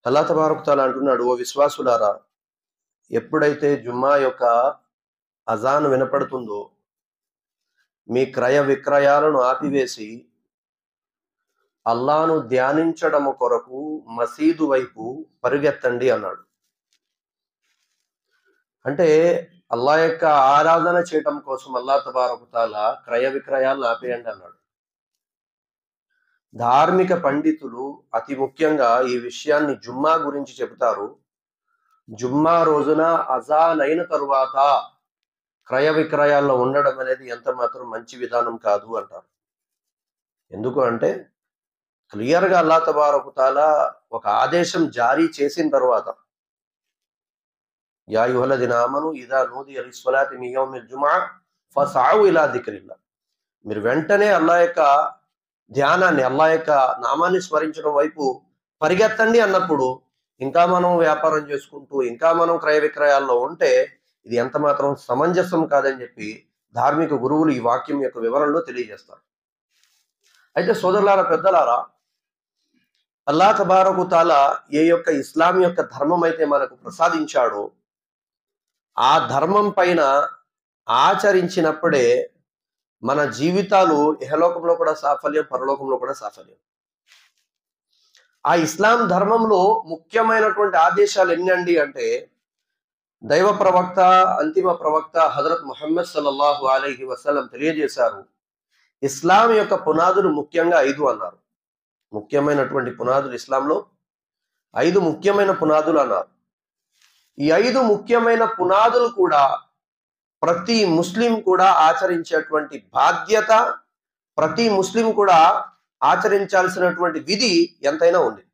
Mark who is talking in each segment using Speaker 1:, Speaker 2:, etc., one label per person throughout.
Speaker 1: అల్లా తబారక్ తాలా అంటున్నాడు, ఓ విశ్వాసులారా, ఎప్పుడైతే జుమ్మా యొక్క అజాన్ వినపడుతుందో మీ క్రయ విక్రయాలను ఆపివేసి అల్లాను ధ్యానించడము కొరకు మసీదు వైపు పరిగెత్తండి అన్నాడు. అంటే అల్లా యొక్క ఆరాధన చేయటం కోసం అల్లా తబారక్ తాలా క్రయ విక్రయాలను ఆపేయండి అన్నాడు. ధార్మిక పండితులు అతి ముఖ్యంగా ఈ విషయాన్ని జుమ్మా గురించి చెబుతారు. జుమ్మా రోజున అజాన్ అయిన తరువాత క్రయ విక్రయాల్లో ఉండడం అనేది ఎంత మాత్రం మంచి విధానం కాదు అంటారు. ఎందుకు అంటే క్లియర్గా అల్లా తబారక్ తాలా ఒక ఆదేశం జారీ చేసిన తర్వాత, యా అయ్యుహల్లదీన ఆమను ఇదా నూదియ లిస్సలాతి మిన్ యౌమిల్ జుమ్ఆ ఫస్అవు ఇలా దిక్రిల్లాహ్. మీరు వెంటనే అల్లా యొక్క ధ్యానాన్ని, అల్లా యొక్క నామాన్ని స్మరించడం వైపు పరిగెత్తండి అన్నప్పుడు ఇంకా మనం వ్యాపారం చేసుకుంటూ ఇంకా మనం క్రయ విక్రయాల్లో ఉంటే ఇది ఎంత మాత్రం సమంజసం కాదని చెప్పి ధార్మిక గురువులు ఈ వాక్యం యొక్క వివరణలో తెలియజేస్తారు. అయితే సోదరులారా, పెద్దలారా, అల్లా తబారకు తాలా ఏ యొక్క ఇస్లాం యొక్క ధర్మం అయితే మనకు ప్రసాదించాడో ఆ ధర్మం పైన ఆచరించినప్పుడే మన జీవితాలు ఇహలోకంలో కూడా సాఫల్యం, పరలోకంలో కూడా సాఫల్యం. ఆ ఇస్లాం ధర్మంలో ముఖ్యమైనటువంటి ఆదేశాలు ఎన్నండి అంటే, దైవ ప్రవక్త, అంతిమ ప్రవక్త హజరత్ ముహమ్మద్ సల్లల్లాహు అలైహి వసల్లం తెలియజేశారు, ఇస్లాం యొక్క పునాదులు ముఖ్యంగా 5 అన్నారు. ముఖ్యమైనటువంటి పునాదులు ఇస్లాంలో 5 ముఖ్యమైన పునాదులు అన్నారు. ఈ 5 ముఖ్యమైన పునాదులు కూడా ప్రతి ముస్లిం కూడా ఆచరించేటువంటి బాధ్యత, ప్రతి ముస్లిం కూడా ఆచరించాల్సినటువంటి విధి ఎంతైనా ఉంది.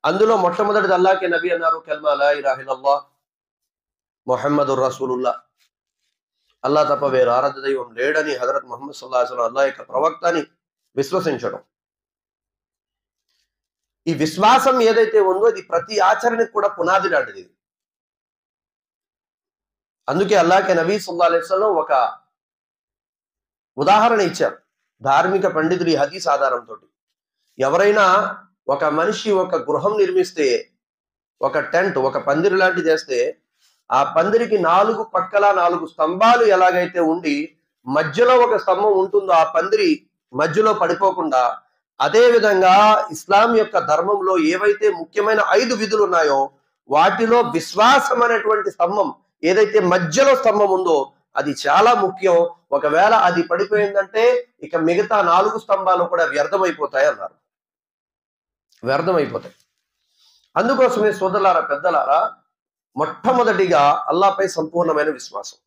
Speaker 1: అందులో మొట్టమొదటిది అల్లాహ్కే నబీ అన్నారు, కల్మా లా ఇలాహ ఇల్లల్లాహ్ ముహమ్మదుర్ రసూలుల్లాహ్. అల్లా తప్ప వేరు ఆరాధ్య దైవం లేడని హజరత్ ముహమ్మద్ సల్లల్లాహు అలైహి వసల్లం అల్లాహ్ యొక్క ప్రవక్తని విశ్వసించడం. ఈ విశ్వాసం ఏదైతే ఉందో ఇది ప్రతి ఆచరణకు కూడా పునాది లాంటిది. అందుకే అల్లాహ్కే నబీ సల్లల్లాహు అలైహి వసల్లం ఒక ఉదాహరణ ఇచ్చారు. ధార్మిక పండితులు ఈ హదీస్ ఆధారంతో, ఎవరైనా ఒక మనిషి ఒక గృహం నిర్మిస్తే, ఒక టెంట్, ఒక పందిరి లాంటి చేస్తే, ఆ పందిరికి 4 పక్కల 4 స్తంభాలు ఎలాగైతే ఉండి మధ్యలో ఒక స్తంభం ఉంటుందో ఆ పందిరి మధ్యలో పడిపోకుండా, అదే విధంగా ఇస్లాం యొక్క ధర్మంలో ఏవైతే ముఖ్యమైన 5 విధులు ఉన్నాయో వాటిలో విశ్వాసం అనేటువంటి స్తంభం, ఏదైతే మధ్యలో స్తంభం ఉందో అది చాలా ముఖ్యం. ఒకవేళ అది పడిపోయిందంటే ఇక మిగతా 4 స్తంభాలు కూడా వ్యర్థమైపోతాయి అన్నారు. వ్యర్థమైపోతాయి. అందుకోసమే సోదరులారా, పెద్దలారా, మొట్టమొదటిగా అల్లాహ్పై సంపూర్ణమైన విశ్వాసం.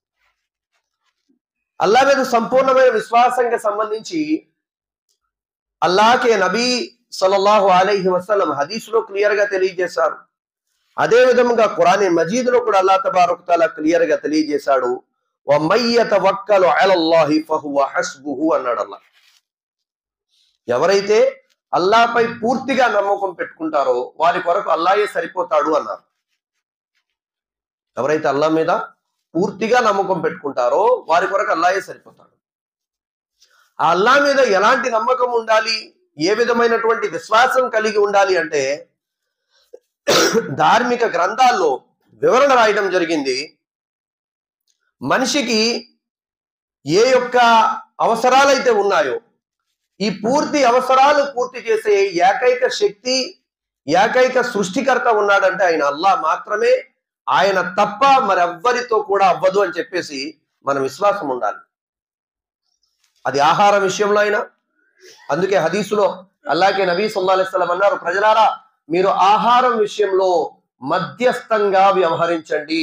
Speaker 1: అల్లాహ్ మీద సంపూర్ణమైన విశ్వాసానికి సంబంధించి అల్లాహ్కే నబీ సల్లల్లాహు అలైహి వసల్లం హదీసులో క్లియర్ గా తెలియజేశారు. అదే విధంగా ఖురాన్ మజీద్ లో కూడా అల్లాహ్ తబారక్ తాలా క్లియర్ గా తెలియజేశాడు, వమన్ యతవక్కలు అలల్లాహి ఫహువ హస్బుహు అన్నాడు అల్లాహ్. ఎవరైతే అల్లాహ్పై పూర్తిగా నమ్మకం పెట్టుకుంటారో వారి కొరకు అల్లాహే సరిపోతాడు అన్నారు. ఎవరైతే అల్లాహ్ మీద పూర్తిగా నమ్మకం పెట్టుకుంటారో వారి కొరకు అల్లాహే సరిపోతాడు. ఆ అల్లాహ్ మీద ఎలాంటి నమ్మకం ఉండాలి, ఏ విధమైనటువంటి విశ్వాసం కలిగి ఉండాలి అంటే, ధార్మిక గ్రంథాల్లో వివరణ రాయడం జరిగింది. మనిషికి ఏ యొక్క అవసరాలైతే ఉన్నాయో ఈ పూర్తి అవసరాలు పూర్తి చేసే ఏకైక శక్తి, ఏకైక సృష్టికర్త ఉన్నాడంటే ఆయన అల్లాహ్ మాత్రమే. ఆయన తప్ప మరెవ్వరితో కూడా అవ్వదు అని చెప్పేసి మన విశ్వాసం ఉండాలి. అది ఆహార విషయంలో అయినా. అందుకే హదీసులో అల్లాహ్కే నబీ సల్లల్లాహు అలైహి వసల్లం అన్నారు, ప్రజలారా, మీరు ఆహారం విషయంలో మధ్యస్థంగా వ్యవహరించండి.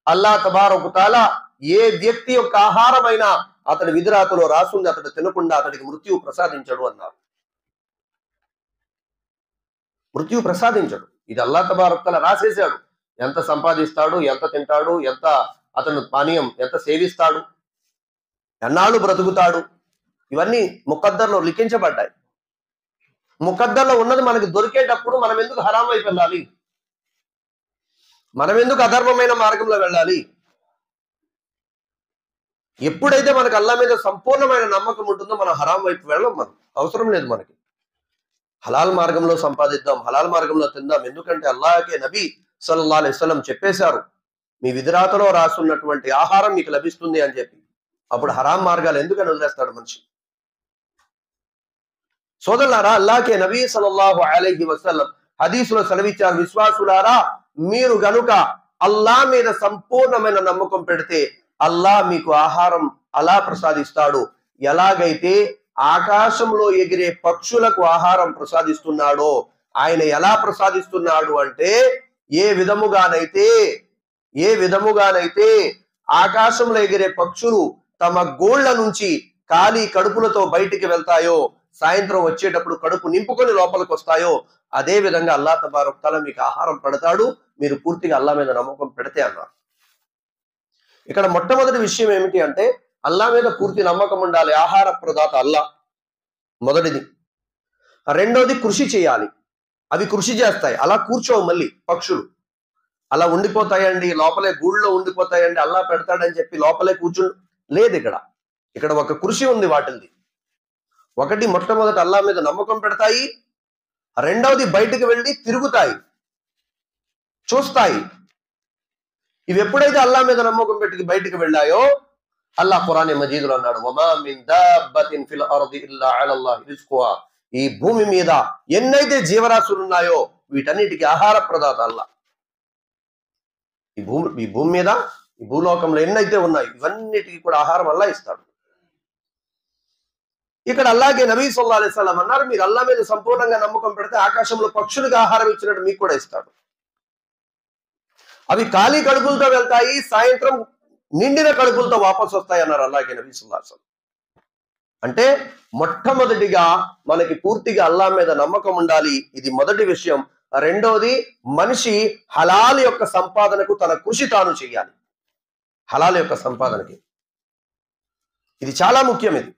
Speaker 1: అల్లాహ్ తబారక్ తాలా ఏ వ్యక్తి యొక్క ఆహారమైనా అతడి విధిరాతలో రాసుంది, అతడు తినకుండా అతడికి మృత్యువు ప్రసాదించడు అన్నారు. మృత్యువు ప్రసాదించడు. ఇది అల్లాహ్ తబారక్ తాలా రాసేశాడు. ఎంత సంపాదిస్తాడు, ఎంత తింటాడు, ఎంత అతను పానీయం ఎంత సేవిస్తాడు, ఎన్నాళ్ళు బ్రతుకుతాడు, ఇవన్నీ ముఖద్దర్లో లిఖించబడ్డాయి. ముఖద్దర్లో ఉన్నది మనకి దొరికేటప్పుడు మనం ఎందుకు హరాం వైపు వెళ్ళాలి? మనం ఎందుకు అధర్మమైన మార్గంలో వెళ్ళాలి? ఎప్పుడైతే మనకు అల్లాహ్ మీద సంపూర్ణమైన నమ్మకం ఉంటుందో మనం హరాం వైపు వెళ్ళం. మనం అవసరం లేదు మనకి. హలాల్ మార్గంలో సంపాదిద్దాం, హలాల్ మార్గంలో తిందాం. ఎందుకంటే అల్లాహకే నబీ సల్లల్లాహు అలైహి వసల్లం చెప్పేశారు, మీ విధిరాతలో రాసున్నటువంటి ఆహారం మీకు లభిస్తుంది అని చెప్పి. అప్పుడు హరాం మార్గాలు ఎందుకని వదిలేస్తాడు మనిషి? సోదరులారా, అల్లాహకే నబీ సల్లల్లాహు అలైహి వసల్లం హదీసులో సెలవిచ్చారు, విశ్వాసులారా మీరు గనుక అల్లాహ్ మీద సంపూర్ణమైన నమ్మకం పెడితే అల్లాహ్ మీకు ఆహారం అలా ప్రసాదిస్తాడు, ఎలాగైతే ఆకాశంలో ఎగిరే పక్షులకు ఆహారం ప్రసాదిస్తున్నాడో. ఆయన ఎలా ప్రసాదిస్తున్నాడు అంటే, ఏ విధముగానైతే ఆకాశంలో ఎగిరే పక్షులు తమ గోళ్ల నుంచి ఖాళీ కడుపులతో బయటికి వెళ్తాయో, సాయంత్రం వచ్చేటప్పుడు కడుపు నింపుకొని లోపలికి వస్తాయో, అదే విధంగా అల్లాహ్ తబారక్ తఆలా మీకు ఆహారం పెడతాడు, మీరు పూర్తిగా అల్లాహ్ మీద నమ్మకం పెడితే అన్నారు. ఇక్కడ మొట్టమొదటి విషయం ఏమిటి అంటే, అల్లాహ్ మీద పూర్తి నమ్మకం ఉండాలి. ఆహార ప్రదాత అల్లాహ్ మొదటిది. రెండోది కృషి చేయాలి. అవి కృషి చేస్తాయి, అలా కూర్చోవు. మళ్ళీ పక్షులు అలా ఉండిపోతాయండి, లోపలే గూళ్ళో ఉండిపోతాయండి, అల్లాహ్ పెడతాడని చెప్పి లోపలే లేదు. ఇక్కడ ఒక కృషి ఉంది వాటిల్ది. ఒకటి, మొట్టమొదటి అల్లాహ్ మీద నమ్మకం పెడతాయి. రెండవది బయటకు వెళ్ళి తిరుగుతాయి, చూస్తాయి. ఇవి ఎప్పుడైతే అల్లాహ్ మీద నమ్మకం పెట్టి బయటకు వెళ్ళాయో, అల్లాహ్ ఖురాన్ మజీదులో అన్నాడు, వమా మిన్ దాబ్బతిన్ ఫిల్ అర్ది ఇల్లా అలల్లాహి రిజ్కుహా. ఈ భూమి మీద ఎన్నైతే జీవరాశులు ఉన్నాయో వీటన్నిటికీ ఆహార ప్రదాత అల్లాహ్. ఈ భూమి మీద, ఈ భూలోకంలో ఎన్నైతే ఉన్నాయి ఇవన్నిటికీ కూడా ఆహారం అల్లాహ్ ఇస్తాడు. ఇక్కడ అల్లాహ్కే నబీ సల్లల్లాహు అలైహి వసల్లం అన్నారు, మీరు అల్లాహ్ మీద సంపూర్ణంగా నమ్మకం పెడితే ఆకాశంలో పక్షులకు ఆహారం ఇచ్చినట్టు మీకు కూడా ఇస్తాడు. అవి ఖాళీ కడుపులతో వెళ్తాయి, సాయంత్రం నిండిన కడుపులతో వాపసు వస్తాయి అన్నారు అల్లాహ్కే నబీ సల్లల్లాహు అలైహి వసల్లం. అంటే మొట్టమొదటిగా మనకి పూర్తిగా అల్లాహ్ మీద నమ్మకం ఉండాలి, ఇది మొదటి విషయం. రెండోది, మనిషి హలాల్ యొక్క సంపాదనకు తన కృషి తాను చేయాలి. హలాల్ యొక్క సంపాదనకి ఇది చాలా ముఖ్యం. ఇది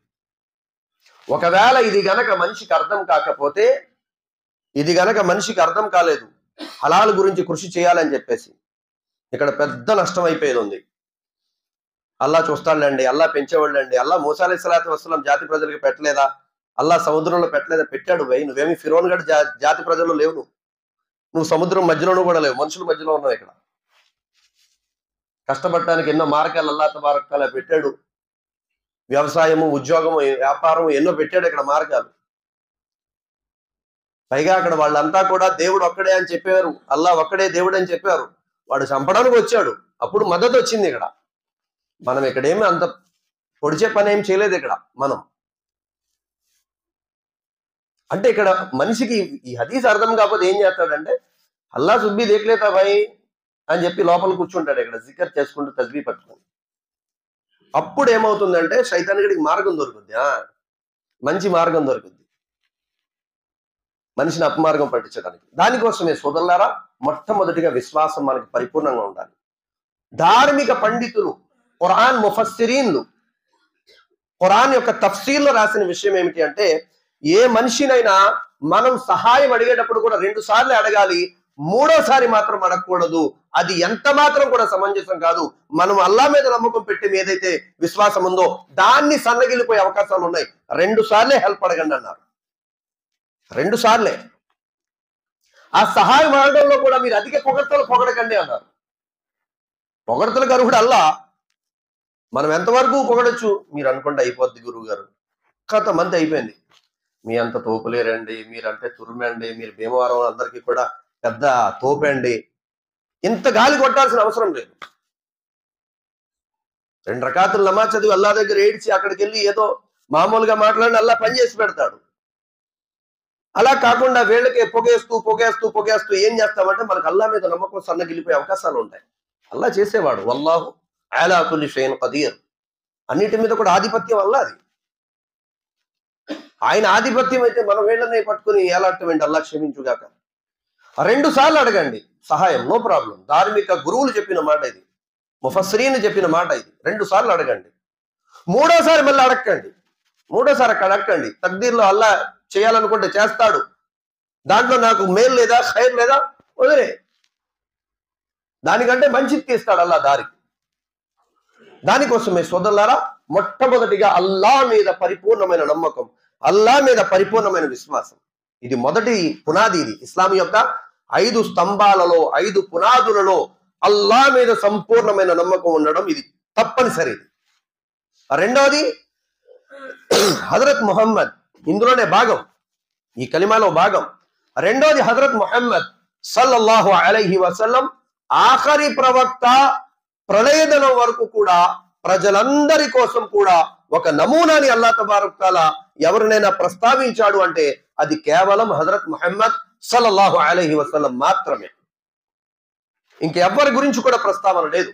Speaker 1: ఒకవేళ ఇది గనక మనిషికి అర్థం కాకపోతే, ఇది గనక మనిషికి అర్థం కాలేదు హలాల్ గురించి కృషి చేయాలని చెప్పేసి, ఇక్కడ పెద్ద నష్టం అయిపోయేది ఉంది. అల్లాహ్ చూస్తాడులేండి, అల్లాహ్ పెంచేవాళ్ళండి, అల్లాహ్ మూసా అలైహిస్సలాతు వస్సలాం జాతి ప్రజలకు పెట్టలేదా? అల్లాహ్ సముద్రంలో పెట్టలేదా? పెట్టాడు. నువ్వేమి ఫిరోన్ గడ్ జాతి ప్రజల్లో లేవు, నువ్వు సముద్రం మధ్యలోనూ కూడా లేవు, మనుషుల మధ్యలో ఉన్నావు. ఇక్కడ కష్టపడటానికి ఎన్నో మార్గాలు అల్లాహ్ తబారక్ తఆలా పెట్టాడు. వ్యవసాయము, ఉద్యోగము, వ్యాపారము ఎన్నో పెట్టాడు ఇక్కడ మార్గాలు. పైగా అక్కడ వాళ్ళంతా కూడా దేవుడు ఒక్కడే అని చెప్పారు, అల్లాహ్ ఒక్కడే దేవుడు అని చెప్పారు. వాడు చంపడానికి వచ్చాడు, అప్పుడు మద్దతు వచ్చింది. ఇక్కడ మనం ఇక్కడేమి అంత పొడిచే పని ఏం చేయలేదు. ఇక్కడ మనం అంటే, ఇక్కడ మనిషికి ఈ హదీస్ అర్థం కాకపోతే ఏం చేస్తాడంటే, అల్లా సుబ్బి దేఖలేతా భాయ్ అని చెప్పి లోపల కూర్చుంటాడు, ఇక్కడ జికర్ చేసుకుంటూ తస్బీ పట్టుకొని. అప్పుడు ఏమవుతుందంటే, శైతానికుడికి మార్గం దొరుకుద్ది, మంచి మార్గం దొరుకుద్ది మనిషిని అపమార్గం పట్టించడానికి. దానికోసమే సోదరులారా, మొట్టమొదటిగా విశ్వాసం మనకి పరిపూర్ణంగా ఉండాలి. ధార్మిక పండితులు, ఖురాన్ ముఫస్సిరీన్లు, ఖురాన్ యొక్క తఫ్సీర్లో రాసిన విషయం ఏమిటి అంటే, ఏ మనిషినైనా మనం సహాయం అడిగేటప్పుడు కూడా 2 సార్లు అడగాలి, మూడోసారి మాత్రం అడగకూడదు. అది ఎంత మాత్రం కూడా సమంజసం కాదు. మనం అల్లాహ్ మీద నమ్మకం పెట్టి ఏదైతే విశ్వాసం ఉందో దాన్ని సన్నగిలిపోయే అవకాశాలు ఉన్నాయి. 2 సార్లే హెల్ప్ అడగండి అన్నారు, 2 సార్లే. ఆ సహాయం అడగడంలో కూడా మీరు అధిక పొగడ్తలు పొగడకండి అన్నారు. పొగడ్తలకు అర్హుడు అల్లాహ్, మనం ఎంతవరకు పొగడొచ్చు? మీరు అనుకుంటే అయిపోద్ది గురువు గారు, కొంతమంది అయిపోయింది, మీ అంత తోపులేరండి, మీరంటే తురుమండి, మీరు భీమవరం అందరికీ కూడా పెద్ద తోపండి, ఇంత గాలి కొట్టాల్సిన అవసరం లేదు. 2 రకాతులు నమాజ్ చదివి అల్లాహ్ దగ్గర ఏడ్చి అక్కడికి వెళ్ళి ఏదో మామూలుగా మాట్లాడి అల్లాహ్ పని చేసి పెడతాడు. అలా కాకుండా వీళ్ళకి పొగేస్తూ ఏం చేస్తామంటే, మనకు అల్లాహ్ మీద నమ్మకం సన్నగిలిపోయే అవకాశాలు ఉంటాయి. అల్లాహ్ చేసేవాడు, వల్లాహు అలా కుల్లి షైఇన్ ఖదీర్, అన్నిటి మీద కూడా ఆధిపత్యం అల్లాహ్ది. ఆయన ఆధిపత్యం అయితే మనం వీళ్ళని పట్టుకుని ఏలాటమేంటి? అల్లాహ్ క్షమించుగాక. 2 సార్లు అడగండి సహాయం, నో ప్రాబ్లం. ధార్మిక గురువులు చెప్పిన మాట ఇది, ముఫస్సిరీన్ చెప్పిన మాట ఇది. 2 సార్లు అడగండి, మూడోసారి మళ్ళీ అడగండి. మూడోసారి అక్కడ అడగండి. తక్దీర్లో అల్లాహ్ చేయాలనుకుంటే చేస్తాడు, దాంట్లో నాకు మేలు లేదా, ఖైర్ లేదా, వదిలే, దానికంటే మంచిది తీస్తాడు అల్లాహ్ దారి. దానికోసమే సోదరులారా, మొట్టమొదటిగా అల్లాహ్ మీద పరిపూర్ణమైన నమ్మకం, అల్లాహ్ మీద పరిపూర్ణమైన విశ్వాసం. ఇది మొదటి పునాది. ఇది ఇస్లాం యొక్క 5 స్తంభాలలో 5 పునాదులలో అల్లా మీద సంపూర్ణమైన నమ్మకం ఉండడం ఇది తప్పనిసరి. రెండవది హజరత్ ముహమ్మద్, ఇందులోనే భాగం, ఈ కలిమాలో భాగం. రెండోది హజరత్ ముహమ్మద్ సల్లల్లాహు అలైహి వసల్లం ఆఖరి ప్రవక్త, ప్రళయదనం వరకు కూడా ప్రజలందరి కోసం కూడా ఒక నమూనాని అల్లాహ్ తబారక్ తఆలా ఎవరినైనా ప్రస్తావించాడు అంటే అది కేవలం హజరత్ ముహమ్మద్ సల్లల్లాహు అలైహి వసల్లం మాత్రమే. ఇంకెవ్వరి గురించి కూడా ప్రస్తావన లేదు.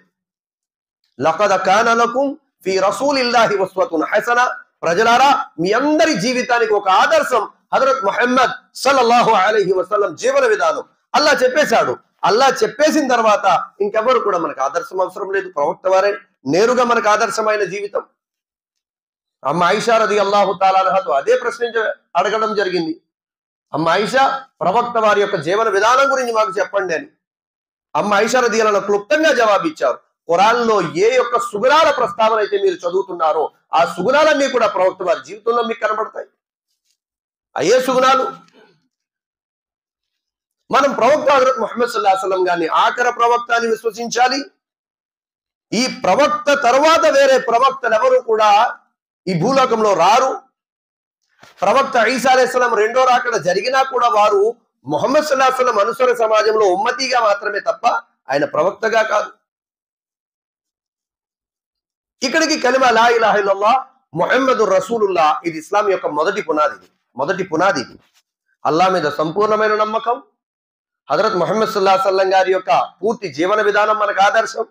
Speaker 1: లఖద్ కాన లకుం ఫీ రసూలిల్లాహి ఉస్వతున్ హసన, ప్రజలారా మీ అందరి జీవితానికి ఒక ఆదర్శం హజరత్ ముహమ్మద్ సల్లల్లాహు అలైహి వసల్లం జీవన విధానం. అల్లా చెప్పేశాడు. అల్లా చెప్పేసిన తర్వాత ఇంకెవ్వరు కూడా మనకు ఆదర్శం అవసరం లేదు. ప్రవక్త వారే నేరుగా మనకు ఆదర్శమైన జీవితం. అమ్మ ఆయిషా రదియల్లాహు తఆలా అన్హాతో అదే అడగడం జరిగింది. అమ్మ ఆయిషా, ప్రవక్త వారి యొక్క జీవన విధానం గురించి మాకు చెప్పండి అని. అమ్మ ఆయిషా రదియల్లాహు క్లుప్తంగా జవాబిచ్చారు. ఖురాన్లో ఏ యొక్క సుగుణాల ప్రస్తావన అయితే మీరు చదువుతున్నారో ఆ సుగుణాలన్నీ కూడా ప్రవక్త వారి జీవితంలో మీకు కనబడతాయి. అయ్యే సుగుణాలు. మనం ప్రవక్త హజరత్ ముహమ్మద్ సల్లల్లాహు అలైహి వసల్లం గారిని ఆఖరి ప్రవక్త అని విశ్వసించాలి. ఈ ప్రవక్త తర్వాత వేరే ప్రవక్తలు ఎవరు కూడా ఈ భూలోకంలో రారు. ప్రవక్త ఈసా అలైహిస్సలాం రెండో రాకడ జరిగినా కూడా వారు ముహమ్మద్ సల్లల్లాహు అలైహి వసల్లం అనుసరణ సమాజంలో ఉమ్మతిగా మాత్రమే తప్ప ఆయన ప్రవక్తగా కాదు. ఇక్కడికి కలిమా లా ఇలాహ ఇల్లల్లాహ్ ముహమ్మదుర్ రసూలుల్లాహ్ ఇది ఇస్లాం యొక్క మొదటి పునాది. అల్లా మీద సంపూర్ణమైన నమ్మకం, హజరత్ ముహమ్మద్ సల్లల్లాహు అలైహి వసల్లం గారి యొక్క పూర్తి జీవన విధానం మనకు ఆదర్శం.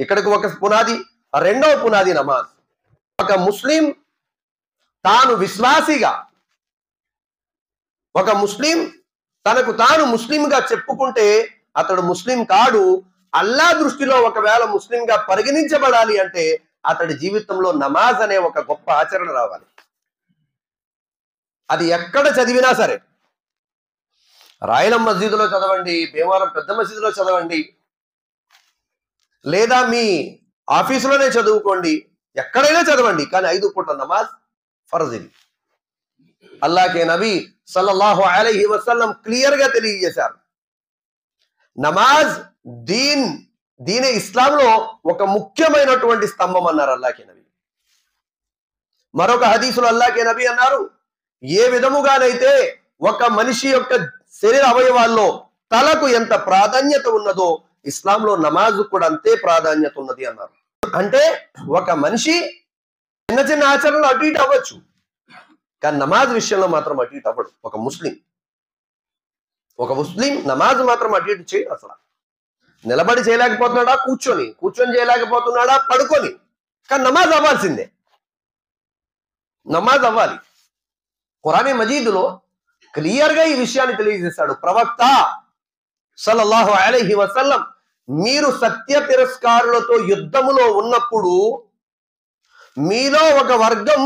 Speaker 1: ఇక్కడికి ఒక పునాది. రెండవ పునాది నమాజ్. ఒక ముస్లిం తాను విశ్వాసిగా, ఒక ముస్లిం తనకు తాను ముస్లింగా చెప్పుకుంటే అతడు ముస్లిం కాడు. అల్లా దృష్టిలో ఒకవేళ ముస్లింగా పరిగణించబడాలి అంటే అతడి జీవితంలో నమాజ్ అనే ఒక గొప్ప ఆచరణ రావాలి. అది ఎక్కడ చదివినా సరే, రాయలం మస్జిద్లో చదవండి, భీమవరం పెద్ద మసీదులో చదవండి, లేదా మీ ఆఫీసులోనే చదువుకోండి, ఎక్కడైనా చదవండి, కానీ 5 పూట్ల నమాజ్ ఫర్జ్. ఇది అల్లాహ్ నబీ సల్లల్లాహు అలైహి వసల్లం క్లియర్ గా తెలియజేశారు. నమాజ్ దీనే ఇస్లాంలో ఒక ముఖ్యమైనటువంటి స్తంభం అన్నారు అల్లాహ్ నబీ. మరొక హదీసులో అల్లాహ్ నబీ అన్నారు, ఏ విధముగానైతే ఒక మనిషి యొక్క శరీర అవయవాల్లో తలకు ఎంత ప్రాధాన్యత ఉన్నదో ఇస్లాంలో నమాజ్ కూడా అంతే ప్రాధాన్యత ఉన్నది అన్నారు. అంటే ఒక మనిషి చిన్న చిన్న ఆచరణలు అటు ఇటు అవ్వచ్చు, కానీ నమాజ్ విషయంలో మాత్రం అటు ఇటు అవ్వడు. ఒక ముస్లిం నమాజ్ మాత్రం అటు ఇటు చేయడు. అసలు నిలబడి చేయలేకపోతున్నాడా, కూర్చొని చేయలేకపోతున్నాడా, పడుకొని, కానీ నమాజ్ అవ్వాల్సిందే. నమాజ్ అవ్వాలి. ఖురాన్ మజీదులో క్లియర్ గా ఈ విషయాన్ని తెలియజేశాడు ప్రవక్త సల్లల్లాహు అలైహి వసల్లం. మీరు సత్య తిరస్కారులతో యుద్ధములో ఉన్నప్పుడు మీలో ఒక వర్గం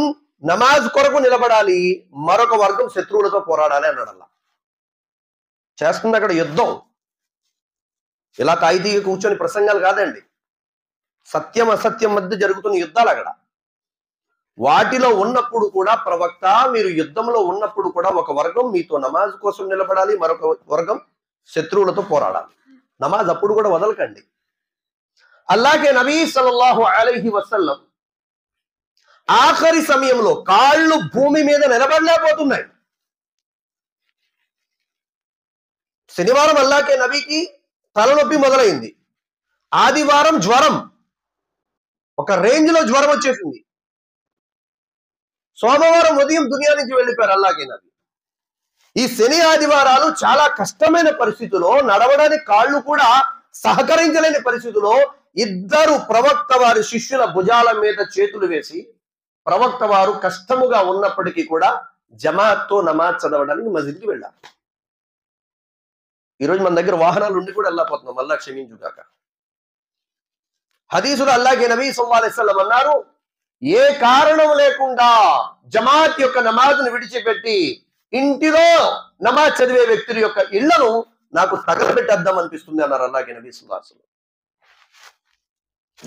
Speaker 1: నమాజ్ కొరకు నిలబడాలి, మరొక వర్గం శత్రువులతో పోరాడాలి అన్నాడు అల్లా. చేస్తుంది అక్కడ యుద్ధం. ఇలా తాయితీగా కూర్చొని ప్రసంగాలు కాదండి. సత్యం అసత్యం మధ్య జరుగుతున్న యుద్ధాలు అక్కడ. వాటిలో ఉన్నప్పుడు కూడా ప్రవక్త మీరు యుద్ధంలో ఉన్నప్పుడు కూడా ఒక వర్గం మీతో నమాజ్ కోసం నిలబడాలి, మరొక వర్గం శత్రువులతో పోరాడాలి. నమాజ్ అప్పుడు కూడా వదలకండి. అల్లాహ్ నబీ సల్లల్లాహు అలైహి వసల్లం ఆఖరి సమయంలో కాళ్ళు భూమి మీద నిలబడలేకపోతున్నాయి. శనివారం అల్లాహ్ నబీకి తలనొప్పి మొదలైంది. ఆదివారం జ్వరం, ఒక రేంజ్ లో జ్వరం వచ్చేసింది. సోమవారం ఉదయం దునియా నుంచి వెళ్ళిపోయారు అల్లాహ్ నబీ. ఈ శని ఆదివారాలు చాలా కష్టమైన పరిస్థితిలో, నడవడానికి కాళ్ళు కూడా సహకరించలేని పరిస్థితిలో ఇద్దరు ప్రవక్త వారి శిష్యుల భుజాల మీద చేతులు వేసి ప్రవక్త వారు కష్టముగా ఉన్నప్పటికీ కూడా జమాత్తో నమాజ్ చదవడానికి మస్జిద్కి వెళ్ళారు. ఈరోజు మన దగ్గర వాహనాలు ఉండి కూడా వెళ్ళకపోతున్నాం, అల్లాహ్ క్షమించుగాక. హదీసులో అల్లాహ్ నబీ సల్లల్లాహు అలైహి వసల్లం అన్నారు, ఏ కారణం లేకుండా జమాత్ యొక్క నమాజ్ను విడిచిపెట్టి ఇంటిలో నమాజ్ చదివే వ్యక్తుల యొక్క ఇళ్లను నాకు తగలబెట్టేద్దాం అనిపిస్తుంది అన్నారు అల్లాహ్ నబీ సల్లల్లాహు అలైహి వసల్లం.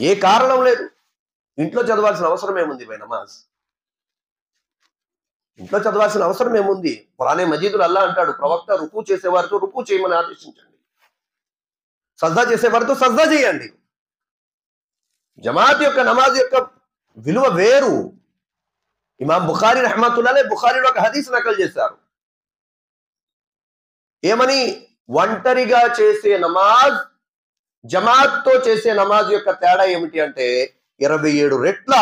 Speaker 1: ఏ కారణం లేదు, ఇంట్లో చదవాల్సిన అవసరం ఏముంది భయ్ నమాజ్? ఇంట్లో చదవాల్సిన అవసరం ఏముంది? ఖురానే మజీదులో అల్లా అంటాడు, ప్రవక్త రుకు చేసేవారితో రుకు చేయమని ఆదేశించండి, సజ్దా చేసేవారితో సజ్దా చేయండి. జమాత్ యొక్క నమాజ్ యొక్క విలువ వేరు. ఇమాం బుఖారీ రహమతుల్లాహ్ బుఖారీలో ఒక హదీస్ నకలు చేశారు. ఏమని? ఒంటరిగా చేసే నమాజ్ జమాత్తో చేసే నమాజ్ యొక్క తేడా ఏమిటి అంటే 27 రెట్ల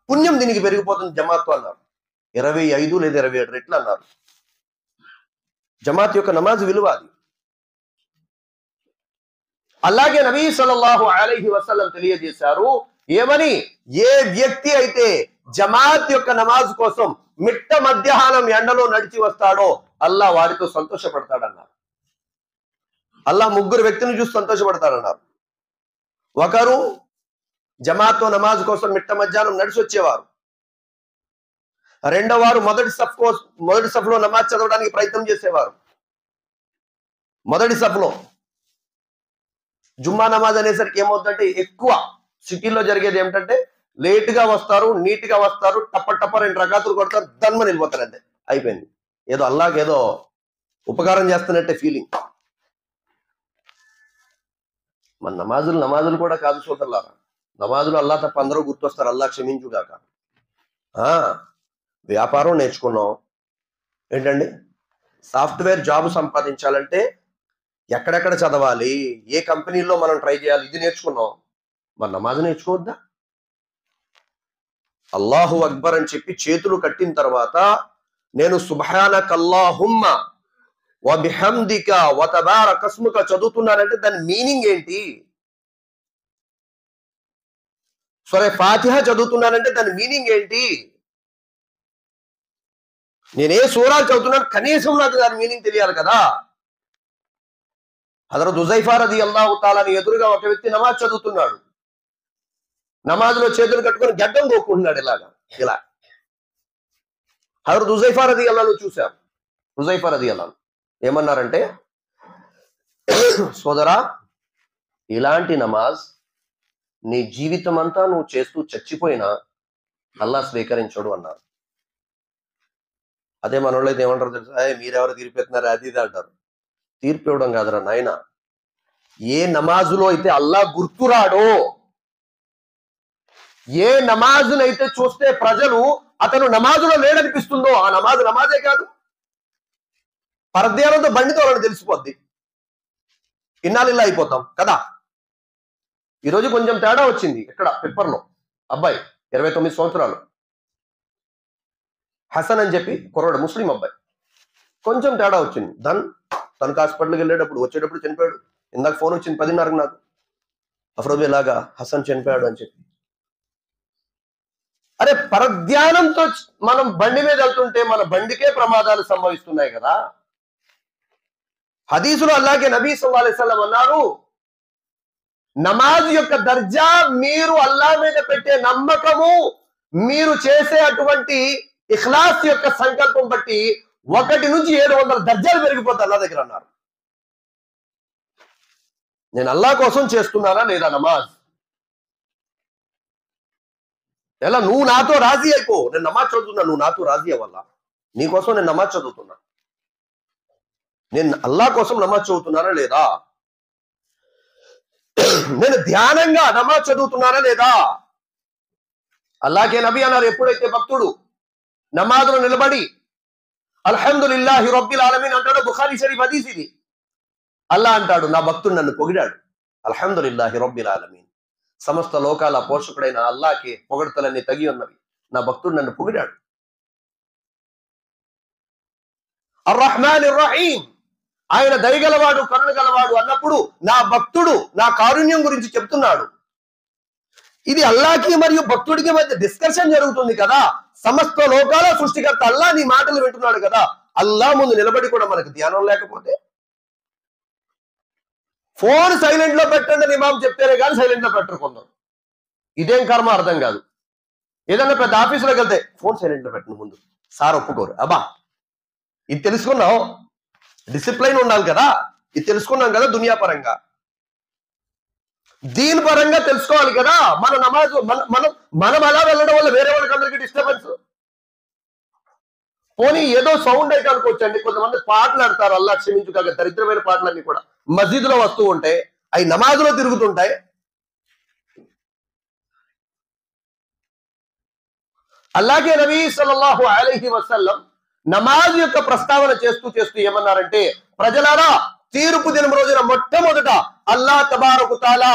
Speaker 1: పుణ్యం దీనికి పెరిగిపోతుంది జమాత్తో అన్నారు. 25 లేదా 27 రెట్లు అన్నారు. జమాత్ యొక్క నమాజ్ విలువ అది. అలాగే నబీ సల్లల్లాహు అలైహి వసల్లం తెలియజేశారు ఏమని? ఏ వ్యక్తి అయితే జమాత్ యొక్క నమాజ్ కోసం మిట్ట మధ్యాహ్నం ఎండలో నడిచి వస్తాడో అల్లా వారితో సంతోషపడతాడన్నారు. అల్లా 3 వ్యక్తిని చూసి సంతోషపడతాడన్నారు. ఒకరు జమాత్తో నమాజ్ కోసం మిట్ట మధ్యాహ్నం నడిచి వచ్చేవారు. రెండవ వారు మొదటి సఫ్లో నమాజ్ చదవడానికి ప్రయత్నం చేసేవారు. మొదటి సఫ్లో జుమ్మా నమాజ్ అనేసరికి ఏమవుతుందంటే, ఎక్కువ సిటీలో జరిగేది ఏమిటంటే లేటుగా వస్తారు, నీట్గా వస్తారు, టప్ప 2 రకాతులు కొడతారు, దన్మని వెళ్ళిపోతారు, అంతే అయిపోయింది. ఏదో అల్లాహ్ ఏదో ఉపకారం చేస్తున్నట్టే ఫీలింగ్. మన నమాజులు కూడా కాదు సోదరులారా. నమాజులు అల్లా తప్ప అందరూ గుర్తొస్తారు, అల్లా క్షమించుగాక. వ్యాపారం నేర్చుకున్నాం ఏంటండి, సాఫ్ట్వేర్ జాబ్ సంపాదించాలంటే ఎక్కడెక్కడ చదవాలి, ఏ కంపెనీలో మనం ట్రై చేయాలి, ఇది నేర్చుకున్నాం. మరి నమాజ్ నేర్చుకోవద్దా? అల్లాహు అక్బర్ అని చెప్పి చేతులు కట్టిన తర్వాత నేను సుబ్హానకల్లాహుమ్మ వ బిహమ్దిక వ తబారకస్ముక చదువుతున్నానంటే దాని మీనింగ్ ఏంటి? సరే, ఫాతిహా చదువుతున్నానంటే దాని మీనింగ్ ఏంటి? నేనే సూరాలు చదువుతున్నాను, కనీసం నాకు దాని మీనింగ్ తెలియాలి కదా. హజరత్ హుజైఫా రదియల్లాహు తఆలా ఎదురుగా ఒక వ్యక్తి నమాజ్ చదువుతున్నాడు. నమాజ్లో చేతులు కట్టుకొని గడ్డం గోక్కుంటున్నాడు ఇలా. హజరత్ హుజైఫా రదియల్లాహు చూశారు. హుజైఫా రదియల్లాహు ఏమన్నారంటే, సోదరా, ఇలాంటి నమాజ్ నీ జీవితం అంతా నువ్వు చేస్తూ చచ్చిపోయినా అల్లా స్వీకరించడు అన్నారు. అదే మనోళ్ళు అయితే ఏమంటారు తెలుసా, మీరెవరు తీర్పెత్తున్నారు అది ఇది అంటారు. తీర్పు ఇవ్వడం కాదురా నాయన, ఏ నమాజులో అయితే అల్లా గుర్తురాడో, ఏ నమాజునైతే చూస్తే ప్రజలు అతను నమాజులో లేడనిపిస్తుందో ఆ నమాజే కాదు. పరధ్యానంతో బండితో వాళ్ళని తెలిసిపోద్ది, ఇన్నాళ్ళిల్లా అయిపోతాం కదా. ఈరోజు కొంచెం తేడా వచ్చింది. ఇక్కడ పేపర్లో అబ్బాయి 29 సంవత్సరాలు హసన్ అని చెప్పి కుర్రాడు, ముస్లిం అబ్బాయి, కొంచెం తేడా వచ్చింది. తనకు హాస్పిటల్కి వెళ్ళేటప్పుడు వచ్చేటప్పుడు చనిపోయాడు. ఇందాక ఫోన్ వచ్చింది 10:30కి నాకు, అఫ్రోజ్ ఇలాగా హసన్ చనిపోయాడు అని చెప్పి. అరే, పరధ్యానంతో మనం బండి మీద వెళ్తుంటే మన బండికే ప్రమాదాలు సంభవిస్తున్నాయి కదా. హదీసులో అల్లాగే నబీ సల్లల్లాహు అలైహి వసల్లం అన్నారు, నమాజ్ యొక్క దర్జా మీరు అల్లా మీద పెట్టే నమ్మకము, మీరు చేసే అటువంటి ఇఖ్లాస్ యొక్క సంకల్పం బట్టి 1 నుంచి 700 దర్జాలు పెరిగిపోతాయి అల్లా దగ్గర అన్నారు. నేను అల్లా కోసం చేస్తున్నానా లేదా నమాజ్? ఎలా నువ్వు నాతో రాజీ అయిపో, నేను నమాజ్ చదువుతున్నా, నువ్వు నాతో రాజీ అవ్వాలా? నీకోసం నేను నమాజ్ చదువుతున్నా, నేను అల్లా కోసం నమాజ్ చదువుతున్నానా లేదా? నేను ధ్యానంగా నమాజ్ చదువుతున్నానా లేదా? అల్లాకే నబీ అన్నారు, ఎప్పుడైతే భక్తుడు నమాజ్లో నిలబడి అల్హమ్దులిల్లాహి రబ్బిల్ ఆలమీన్ అంటాడు, బుఖారీ షరీఫ్ హదీస్ ఇది. అల్లా అంటాడు, నా భక్తుడు నన్ను పొగిడాడు, అల్హమ్దులిల్లాహి రబ్బిల్ ఆలమీన్, సమస్త లోకాల పోషకుడైన అల్లాకే పొగడతలన్నీ తగి ఉన్నవి, నా భక్తుడు నన్ను పొగిడాడు. అర్రహ్మాన్ రహీం, ఆయన దయగలవాడు కరుణ గలవాడు అన్నప్పుడు నా భక్తుడు నా కారుణ్యం గురించి చెప్తున్నాడు. ఇది అల్లాకి మరియు భక్తుడికి మధ్య డిస్కషన్ జరుగుతుంది కదా. సమస్త లోకాల సృష్టికర్త అల్లా నీ మాటలు వింటున్నాడు కదా. అల్లా ముందు నిలబడి కూడా మనకు ధ్యానం లేకపోతే, ఫోన్ సైలెంట్ లో పెట్టండి అని ఇమాం చెప్తేనే కానీ సైలెంట్ లో పెట్టరు కొందరు. ఇదేం కర్మ అర్థం కాదు. ఏదన్నా పెద్ద ఆఫీసులోకి వెళ్తే ఫోన్ సైలెంట్ లో పెట్టండి ముందు, సార్ ఒప్పుకోరు. అబ్బా, ఇది తెలుసుకున్నావు, డిసిప్లైన్ ఉండాలి కదా, ఇది తెలుసుకున్నాం కదా. దునియా పరంగా దీని పరంగా తెలుసుకోవాలి కదా. మన నమాజ్ మనం అలా వెళ్ళడం వల్ల వేరే వాళ్ళకి అందరికీ డిస్టర్బెన్స్. పోనీ ఏదో సౌండ్ అయితే అనుకోవచ్చండి. కొంతమంది పాటలు ఆడతారు, అల్లా క్షమించుగాక, దరిద్రమైన పాటలన్నీ కూడా మస్జిద్లో వస్తూ ఉంటాయి, అవి నమాజులో తిరుగుతుంటాయి. అలాగే నబీ సల్లల్లాహు అలైహి వసల్లం నమాజ్ యొక్క ప్రస్తావన చేస్తూ చేస్తూ ఏమన్నారంటే, ప్రజలారా, తీర్పు దినం రోజున మొట్టమొదట అల్లాహ్ తబారకు తాలా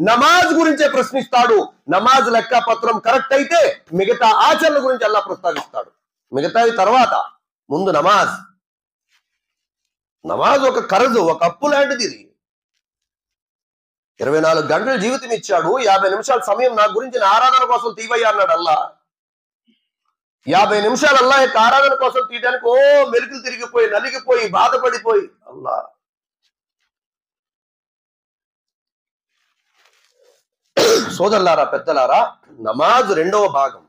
Speaker 1: నమాజ్ గురించే ప్రశ్నిస్తాడు. నమాజ్ లెక్క పత్రం కరెక్ట్ అయితే మిగతా ఆచరణ గురించి అల్లాహ్ ప్రస్తావిస్తాడు. మిగతావి తర్వాత, ముందు నమాజ్. నమాజ్ ఒక కరజు, ఒక అప్పు లాంటిది. ఇది 24 గంటల జీవితం ఇచ్చాడు, 50 నిమిషాల సమయం నా గురించి నా ఆరాధన కోసం తీవయ్యా అన్నాడు అల్లా. 50 నిమిషాలు అల్లా యొక్క ఆరాధన కోసం తీయడానికి మెలుకులు తిరిగిపోయి, నలిగిపోయి, బాధపడిపోయి, అల్లా. సోదరులారా, పెద్దలారా, నమాజ్ రెండవ భాగం.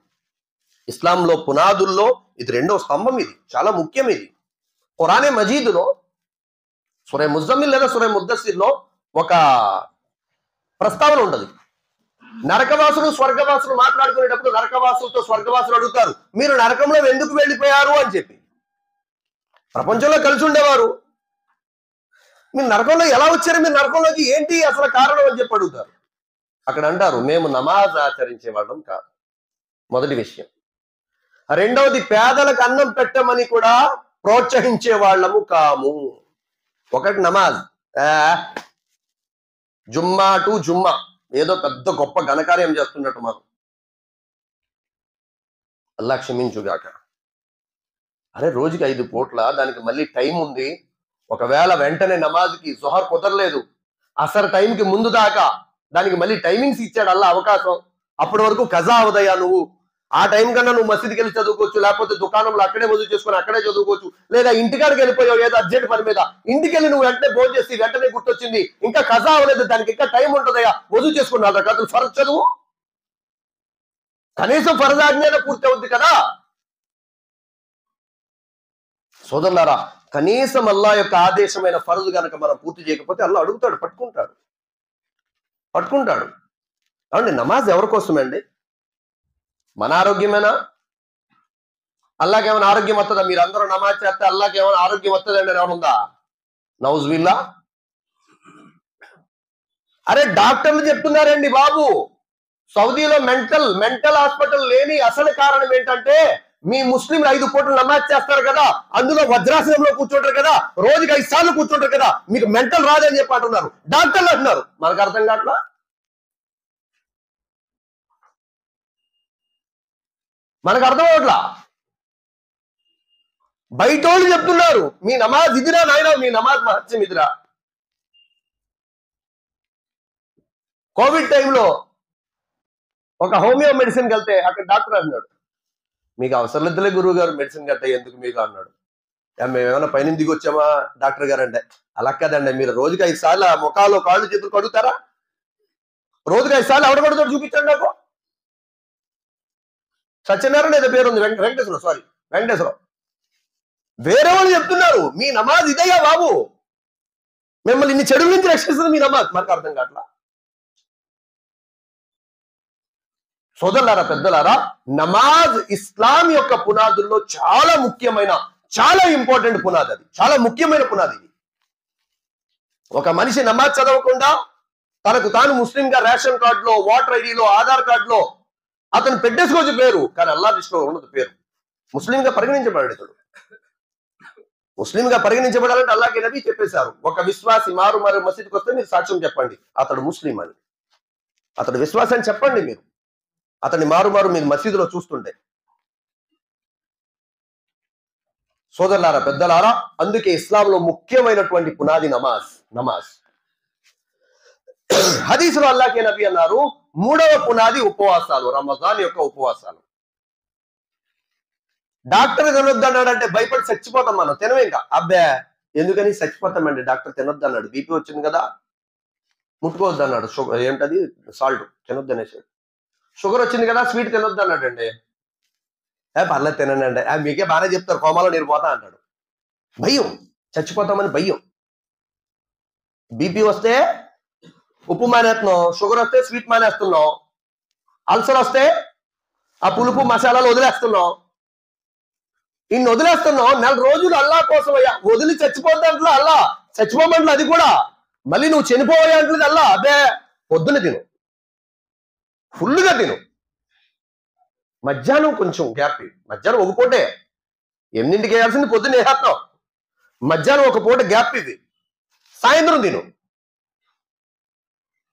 Speaker 1: ఇస్లాంలో పునాదుల్లో ఇది రెండవ స్తంభం. ఇది చాలా ముఖ్యం. ఇది ఖురానే మజీదులో సూరా ముజమ్మిల్ లేదా సూరా ముద్దస్సిర్లో ఒక ప్రస్తావన ఉండదు. నరకవాసులు స్వర్గవాసులు మాట్లాడుకునేటప్పుడు నరకవాసులతో స్వర్గవాసులు అడుగుతారు, మీరు నరకంలో ఎందుకు వెళ్ళిపోయారు అని చెప్పి. ప్రపంచంలో కలిసి ఉండేవారు, మీరు నరకంలో ఎలా వచ్చారు, మీరు నరకంలోకి ఏంటి అసలు కారణం అని చెప్పి అడుగుతారు. అక్కడ అంటారు, మేము నమాజ్ ఆచరించే వాళ్ళం కాదు. మొదటి విషయం. రెండవది, పేదలకు అన్నం పెట్టమని కూడా ప్రోత్సహించే వాళ్ళము కాము. ఒకటి నమాజ్, జుమ్మా టు జుమ్మా ఏదో పెద్ద గొప్ప ఘనకార్యం చేస్తున్నట్టు మనం. అల్లా క్షమించుగాక. అరే, రోజుకి 5 పూట్ల, దానికి మళ్ళీ టైం ఉంది. ఒకవేళ వెంటనే నమాజ్కి జుహర్ కుదరలేదు, అసర్ టైంకి ముందు దాకా దానికి మళ్ళీ టైమింగ్స్ ఇచ్చాడు అల్లా అవకాశం. అప్పటి వరకు కజా అవదయ్యా నువ్వు. ఆ టైం కన్నా నువ్వు మసీద్కి వెళ్ళి చదువుకోవచ్చు, లేకపోతే దుకాణంలో అక్కడే వజూ చేసుకొని అక్కడే చదువుకోవచ్చు, లేదా ఇంటికాడికి వెళ్ళిపోయావు ఏదో అర్జెంట్ పని మీద, ఇంటికి వెళ్ళి నువ్వు వెంటనే భోజనం చేసి వెంటనే గుర్తొచ్చింది ఇంకా కజా అవ్వలేదు, దానికి ఇంకా టైం ఉంటుందయ్యా, వజూ చేసుకుని 4 రకాతులు ఫరజ్ చదువు. కనీసం ఫరజ్ ఆజ్ఞాన పూర్తి అవుద్ది కదా. సోదరులారా, కనీసం అల్లా యొక్క ఆదేశమైన ఫరజు గనక మనం పూర్తి చేయకపోతే అల్లా అడుగుతాడు, పట్టుకుంటాడు. అవునండి, నమాజ్ ఎవరి కోసమండి? మన ఆరోగ్యమేనా? అల్లాకి ఏమైనా ఆరోగ్యం వస్తుందా? మీరు అందరూ నమాజ్ చేస్తే అల్లాకి ఏమైనా ఆరోగ్యం వస్తుందండి అని ఏమైనా ఉందా? నౌజుబిల్లా. అరే, డాక్టర్లు చెప్తున్నారండి బాబు, సౌదీలో మెంటల్ హాస్పిటల్ లేని అసలు కారణం ఏంటంటే, మీ ముస్లింలు 5 పూటలు నమాజ్ చేస్తారు కదా, అందులో వజ్రాసనంలో కూర్చుంటారు కదా, రోజుకి 5 సార్లు కూర్చుంటారు కదా, మీకు మెంటల్ రాదని చెప్పి అంటున్నారు డాక్టర్లు అంటున్నారు. మనకు అర్థం కావట్లా. మనకు అర్థం అవట్లా. బయట వాళ్ళు చెప్తున్నారు మీ నమాజ్ ఇదిరా నాయన, మీ నమాజ్ మహత్యం ఇదిరా. కోవిడ్ టైంలో ఒక హోమియో మెడిసిన్కి వెళ్తే అక్కడ డాక్టర్ అన్నాడు, మీకు అవసరం లేదులే గురువు గారు మెడిసిన్ గట్ట ఎందుకు మీకు అన్నాడు. మేమేమైనా పైన దిగి వచ్చామా డాక్టర్ గారు అంటే, అలా కదండి, మీరు రోజుకి 5 సార్లు ముఖాలు కాళ్ళు చేతులు కడుగుతారా? రోజుకి 5 సార్లు ఎవడ కడుగుతాడు చూపించండి నాకు. సత్యనారాయణ ఏదో పేరు ఉంది, వెంకటేశ్వరరావు. వేరే వాళ్ళు చెప్తున్నారు మీ నమాజ్ ఇదయ్యా బాబు, మిమ్మల్ని ఇన్ని చెడుల నుంచి రక్షిస్తుంది మీ నమాజ్. మనకు అర్థం కావట్లా. సోదరులారా, పెద్దలారా, నమాజ్ ఇస్లాం యొక్క పునాదుల్లో చాలా ముఖ్యమైన, చాలా ఇంపార్టెంట్ పునాది. అది చాలా ముఖ్యమైన పునాది. ఇది ఒక మనిషి నమాజ్ చదవకుండా తనకు తాను ముస్లింగా రేషన్ కార్డులో, ఓటర్ ఐడిలో, ఆధార్ కార్డులో అతను పెట్టేసుకోవచ్చు పేరు, కానీ అల్లా దృష్టిలో ఉన్నది పేరు. ముస్లింగా పరిగణించబడేతాడు. ముస్లింగా పరిగణించబడాలంటే అల్లాహ్ నబీ చెప్పేశారు, ఒక విశ్వాసి మారు మసీదుకి వస్తే మీరు సాక్ష్యం చెప్పండి అతడు ముస్లిం అని. అతడు విశ్వాసాన్ని చెప్పండి మీరు, అతన్ని మారు మీరు మసీదులో చూస్తుంటే. సోదరులారా, పెద్దలారా, అందుకే ఇస్లాంలో ముఖ్యమైనటువంటి పునాది నమాజ్. హదీసులో అల్లాహ్ నబీ అన్నారు, 3వ పునాది ఉపవాసాలు, రమజాన్ యొక్క ఉపవాసాలు. డాక్టర్ తినొద్దు అన్నాడంటే భయపడి చచ్చిపోతాం మనం, తినవే. ఇంకా అబ్బే ఎందుకని చచ్చిపోతామండి, డాక్టర్ తినొద్దు అన్నాడు, బీపీ వచ్చింది కదా, ముట్టుకోవద్దు అన్నాడు, ఏంటది సాల్ట్ తినొద్దు అనేసాడు. షుగర్ వచ్చింది కదా, స్వీట్ తినొద్దు అన్నాడు అండి, పర్లేదు తినండి, మీకే బాగానే చెప్తారు, కోమాలో నేను పోతా అంటాడు. భయం, చచ్చిపోతామని భయం. బీపీ వస్తే ఉప్పు మానేస్తున్నాం, షుగర్ వస్తే స్వీట్ మానేస్తున్నాం, అల్సర్ వస్తే ఆ పులుపు మసాలాలు వదిలేస్తున్నాం. ఇన్ని వదిలేస్తున్నావు, 4 రోజులు అల్లా కోసం అయ్యా, వదిలి చచ్చిపోద్దంట్లో అల్లా, చచ్చిపోమంటలు అది కూడా, మళ్ళీ నువ్వు చనిపోయే అంటలేదు అల్లా. అదే పొద్దున తిను, ఫుల్గా తిను, మధ్యాహ్నం కొంచెం గ్యాప్, మధ్యాహ్నం ఒక పూటే, 8ంటికి వేయాల్సింది పొద్దున్న వేసేస్తావు, మధ్యాహ్నం ఒక పూట గ్యాప్ ఇది, సాయంత్రం తిను.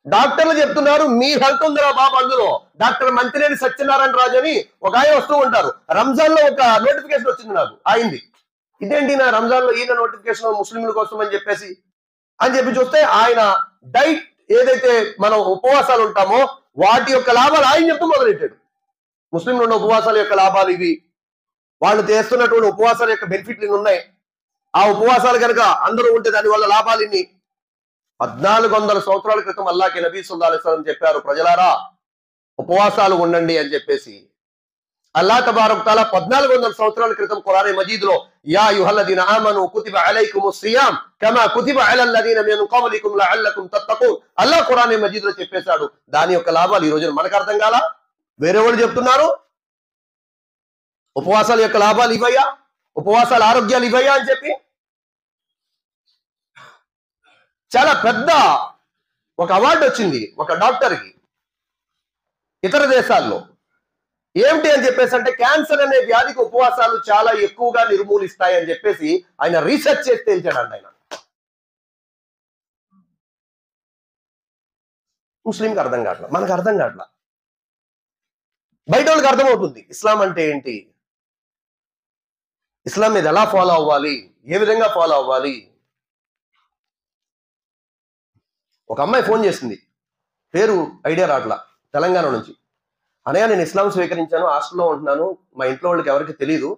Speaker 1: డాక్టర్లు చెప్తున్నారు మీ హెల్త్ ఉందిరా బాబు అందులో. డాక్టర్ మంత్రినేని సత్యనారాయణ రాజు అని ఒక ఆయన వస్తూ ఉంటారు. రంజాన్ లో ఒక నోటిఫికేషన్ వచ్చింది నాకు, అయింది. ఇదేంటి నా రంజాన్ లో ఈయన నోటిఫికేషన్ ముస్లింల కోసం అని చెప్పి చూస్తే ఆయన డైట్ ఏదైతే మనం ఉపవాసాలు ఉంటామో వాటి యొక్క లాభాలు ఆయన చెప్తూ మొదలెట్టాడు. ముస్లింలు ఉన్న ఉపవాసాల యొక్క లాభాలు ఇవి, వాళ్ళు చేస్తున్నటువంటి ఉపవాసాల యొక్క బెనిఫిట్లు ఇన్ని ఉన్నాయి, ఆ ఉపవాసాలు కనుక అందరూ ఉంటే దానివల్ల లాభాలు ఇన్ని. 1400 సంవత్సరాల క్రితం అల్లాహ్ నబీ సల్లల్లాహు అలైహి వసల్లం చెప్పారు, ప్రజలారా ఉపవాసాలు ఉండండి అని చెప్పేసి. అల్లాహ్ తబారక్ తఆలా 1400 సంవత్సరాల క్రితం ఖురాన్ మజీద్ లో యా అయ్యుహల్లదీన ఆమను కుతిబ అలైకుముస్ సియామ్ కమా కుతిబ అలల్లదీన మిన్ ఖబ్లికుం లఅల్లకుం తత్తఖూన్ అల్లాహ్ ఖురాన్ మజీద్ లో చెప్పేశాడు. దాని యొక్క లాభాలు ఈ రోజున మనకు అర్థం కాలా? వేరే వాళ్ళు చెప్తున్నారు ఉపవాసాల యొక్క లాభాలు ఇవయ్యా, ఉపవాసాల ఆరోగ్యాలు ఇవయ్యా అని చెప్పి. చాలా పెద్ద ఒక అవార్డు వచ్చింది ఒక డాక్టర్కి ఇతర దేశాల్లో. ఏమిటి అని చెప్పేసి అంటే క్యాన్సర్ అనే వ్యాధికి ఉపవాసాలు చాలా ఎక్కువగా నిర్మూలిస్తాయి అని చెప్పేసి ఆయన రీసెర్చ్ చేసి తేల్చాడండి. ఆయన ముస్లింకి అర్థం కావట్లా, మనకు అర్థం కావట్లా, బయట వాళ్ళకి అర్థమవుతుంది ఇస్లాం అంటే ఏంటి, ఇస్లాం మీద ఎలా ఫాలో అవ్వాలి, ఏ విధంగా ఫాలో అవ్వాలి. ఒక అమ్మాయి ఫోన్ చేసింది, పేరు ఐడియా రాట్లా, తెలంగాణ నుంచి. అనయ్య నేను ఇస్లాం స్వీకరించాను, హాస్టల్లో ఉంటున్నాను, మా ఇంట్లో వాళ్ళకి ఎవరికి తెలియదు,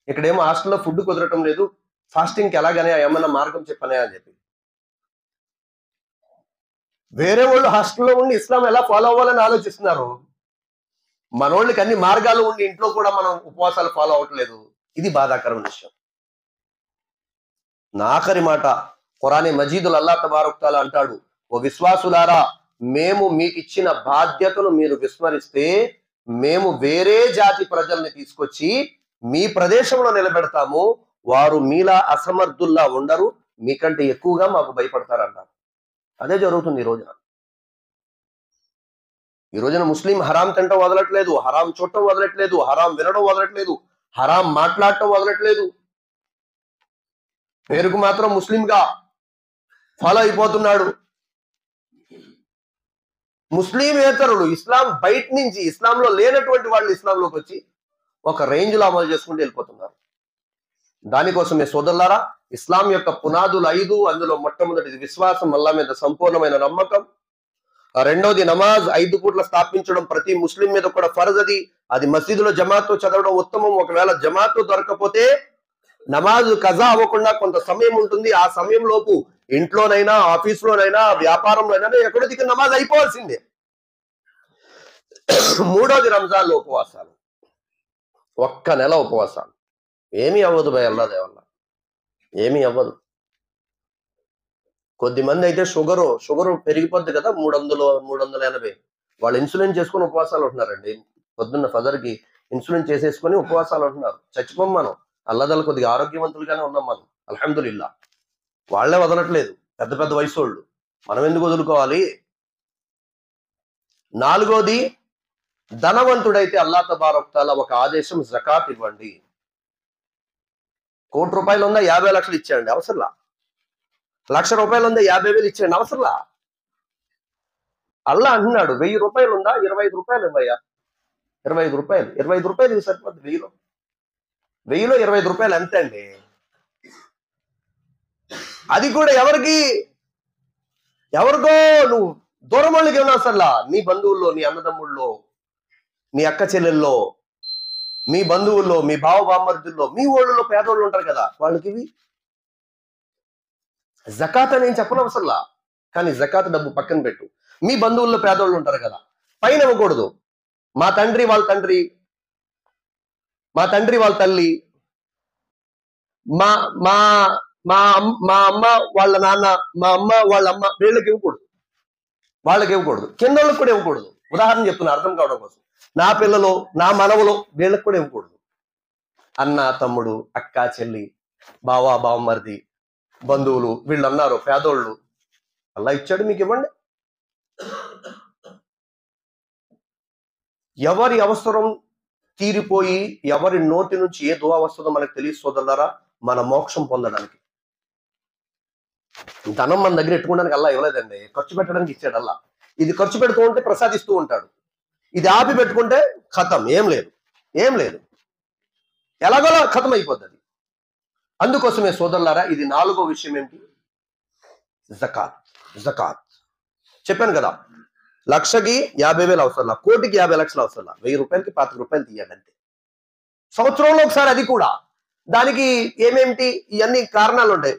Speaker 1: ఇక్కడేమో హాస్టల్లో ఫుడ్ కుదరటం లేదు, ఫాస్టింగ్కి ఎలాగనే ఏమన్నా మార్గం చెప్పనే అని చెప్పి. వేరే వాళ్ళు హాస్టల్లో ఉండి ఇస్లాం ఎలా ఫాలో అవ్వాలని ఆలోచిస్తున్నారు, మనోళ్ళకి అన్ని మార్గాలు ఉండి ఇంట్లో కూడా మనం ఉపవాసాలు ఫాలో అవ్వట్లేదు. ఇది బాధాకరమైన విషయం. నా ఆఖరి మాట ఖురాన్ మజీదుల్ అల్లాహ్ తబారక్ తఆలా అంటాడు, ఓ విశ్వాసులారా మేము మీకు ఇచ్చిన బాధ్యతను మీరు విస్మరిస్తే మేము వేరే జాతి ప్రజల్ని తీసుకొచ్చి మీ ప్రదేశంలో నిలబెడతాము, వారు మీలా అసమర్థుల్లా ఉండరు, మీకంటే ఎక్కువగా మాకు భయపడతారంటారు. అదే జరుగుతుంది ఈ రోజున ముస్లిం హరాం తినటం వదలట్లేదు, హరాం చూడటం వదలట్లేదు, హరాం వినడం వదలట్లేదు, హరాం మాట్లాడటం వదలట్లేదు, పేరుకు మాత్రం ముస్లింగా ఫాలో అయిపోతున్నాడు. ముస్లిమేతరులు ఇస్లాం బయట నుంచి, ఇస్లాంలో లేనటువంటి వాళ్ళు ఇస్లాంలోకి వచ్చి ఒక రేంజ్ లో అమలు చేసుకుంటూ వెళ్ళిపోతున్నారు. దానికోసమే సోదరులారా ఇస్లాం యొక్క పునాదులు 5. అందులో మొట్టమొదటిది విశ్వాసం, అల్లాహ్ మీద సంపూర్ణమైన నమ్మకం. రెండోది నమాజ్, 5 పూట్ల స్థాపించడం ప్రతి ముస్లిం మీద కూడా ఫర్జ్. అది మసీదులో జమాత్తో చదవడం ఉత్తమం. ఒకవేళ జమాత్తో దొరకపోతే నమాజ్ కజా అవ్వకుండా కొంత సమయం ఉంటుంది, ఆ సమయం లోపు ఇంట్లోనైనా ఆఫీస్లోనైనా వ్యాపారంలోనైనా ఎక్కడో దిక్కు నమాజ్ అయిపోవాల్సిందే. మూడోది రంజాన్లో ఉపవాసాలు, 1 నెల ఉపవాసాలు. ఏమీ అవ్వదు భయ, అల్లా దయ వల్ల ఏమీ అవ్వదు. కొద్దిమంది అయితే షుగరు పెరిగిపోద్ది కదా, 300 380, వాళ్ళు ఇన్సులిన్ చేసుకుని ఉపవాసాలు ఉంటున్నారండి. పొద్దున్న ఫజర్కి ఇన్సులిన్ చేసేసుకొని ఉపవాసాలు ఉంటున్నారు. చచ్చిపోం మనం, అల్లదల్ల కొద్దిగా ఆరోగ్యవంతులుగానే ఉన్నాం మనం, అల్హమ్దులిల్లా. వాళ్లే వదలట్లేదు, పెద్ద పెద్ద వయసు వాళ్ళు, మనం ఎందుకు వదులుకోవాలి. 4వది ధనవంతుడైతే అల్లాహ్ తబారక్ తఆలా ఒక ఆదేశం, జకాత్ ఇవ్వండి. 1 కోటి రూపాయలు ఉందా 50 లక్షలు ఇచ్చేయండి అవసరంలా, 1 లక్ష రూపాయలు ఉందా 50,000 ఇచ్చేయండి అవసరంలా. అల్లా అంటున్నాడు 1000 రూపాయలు ఉందా 25 రూపాయలు ఇవ్వయ్యా, 25 రూపాయలు, 25 రూపాయలు ఇవి సరిపోద్ది. 1000లో 25 రూపాయలు అంతే అండి. అది కూడా ఎవరికో నువ్వు దూరం వాళ్ళకి ఏమన్నా అసలు, నీ బంధువుల్లో, నీ అన్నదమ్ముల్లో, నీ అక్క చెల్లెల్లో, మీ బంధువుల్లో, మీ బావ బామ్మర్దుల్లో, మీ ఊళ్ళలో పేదోళ్ళు ఉంటారు కదా, వాళ్ళకి ఇవి జకాత్ అని చెప్పనవసరంలా. కానీ జకాత్ డబ్బు పక్కన పెట్టు, మీ బంధువుల్లో పేదోళ్ళు ఉంటారు కదా, పైన ఇవ్వకూడదు. మా తండ్రి వాళ్ళ తండ్రి, మా తండ్రి వాళ్ళ తల్లి, మా మా మా మా అమ్మ వాళ్ళ నాన్న, మా అమ్మ వాళ్ళ అమ్మ, వీళ్ళకి ఇవ్వకూడదు, వాళ్ళకి ఇవ్వకూడదు. కింద వాళ్ళకి కూడా ఇవ్వకూడదు. ఉదాహరణ చెప్తున్నా అర్థం కావడం కోసం, నా పిల్లలు, నా మనవలు, వీళ్ళకి కూడా ఇవ్వకూడదు. అన్న తమ్ముడు అక్క చెల్లి బావా బావమరిది బంధువులు వీళ్ళు అన్నారు పేదోళ్ళు, అల్లా ఇచ్చాడు మీకు ఇవ్వండి. ఎవరి అవసరం తీరిపోయి ఎవరి నోటి నుంచి ఏ దువా వస్తుందో మనకు తెలియదు సోదరులారా, మన మోక్షం పొందడానికి. ధనం మన దగ్గర ఎట్టుకోవడానికి అల్లా ఇవ్వలేదండి, ఖర్చు పెట్టడానికి ఇచ్చాడు అల్లా. ఇది ఖర్చు పెడుతూ ఉంటే ప్రసాదిస్తూ ఉంటాడు, ఇది ఆపి పెట్టుకుంటే ఖతం, ఏం లేదు, ఎలాగోలా ఖతం అయిపోతుంది. అందుకోసమే సోదరులారా, ఇది 4వ విషయం ఏంటి? జకాత్. చెప్పాను కదా, లక్షకి 50,000 అవసరం, కోటికి 50 లక్షలు అవసరం, 1000 రూపాయలకి 25 రూపాయలు తీయండి అంతే. సంవత్సరంలో ఒకసారి, అది కూడా. దానికి ఏమేమిటి ఇవన్నీ కారణాలు ఉంటాయి.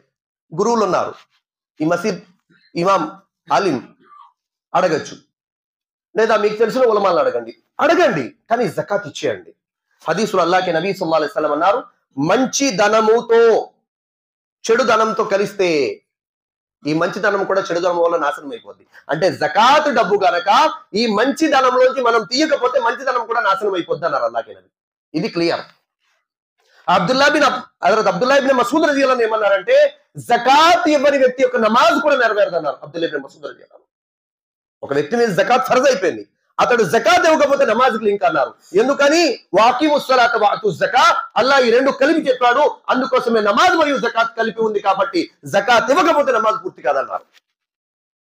Speaker 1: గురువులు ఉన్నారు, ఈ మసీద్ ఇమాం ఆలిం అడగచ్చు, లేదా మీకు తెలిసిన ఉలమాలను అడగండి, కానీ జకాత్ ఇచ్చేయండి. హదీసులు అల్లాహ్కి నబీ సల్లల్లాహు అలైహి వసల్లం అన్నారు, మంచి ధనముతో చెడు ధనంతో కలిస్తే ఈ మంచి ధనం కూడా చెడు ధనం వల్ల నాశనం అయిపోద్ది. అంటే జకాత్ డబ్బు గనక ఈ మంచి ధనంలోంచి మనం తీయకపోతే మంచి ధనం కూడా నాశనం అయిపోద్ది అన్నారు అల్లాహ్కి నబీ. ఇది క్లియర్. హజరత్ అబ్దుల్లా ఇబ్న్ మసూద్ రజియల్లాహు అన్హు ఏమన్నారంటే, జకాత్ ఇవ్వని వ్యక్తి యొక్క నమాజ్ కూడా నెరవేరదన్నారు అబ్దుల్లా ఇబ్న్ మసూద్ రజియల్లాహు అన్హు. ఒక వ్యక్తి మీద జకాత్ ఫర్జ్ అయిపోయింది, అతడు జకాత్ ఇవ్వకపోతే నమాజ్కి లింక్ అన్నారు. ఎందుకని? వాకీముస్ సలాత వఅతు జకాత్, అల్లా ఈ రెండు కలిపి చెప్పాడు. అందుకోసమే నమాజ్ మరియు జకాత్ కలిపి ఉంది కాబట్టి జకాత్ ఇవ్వకపోతే నమాజ్ పూర్తి కాదన్నారు.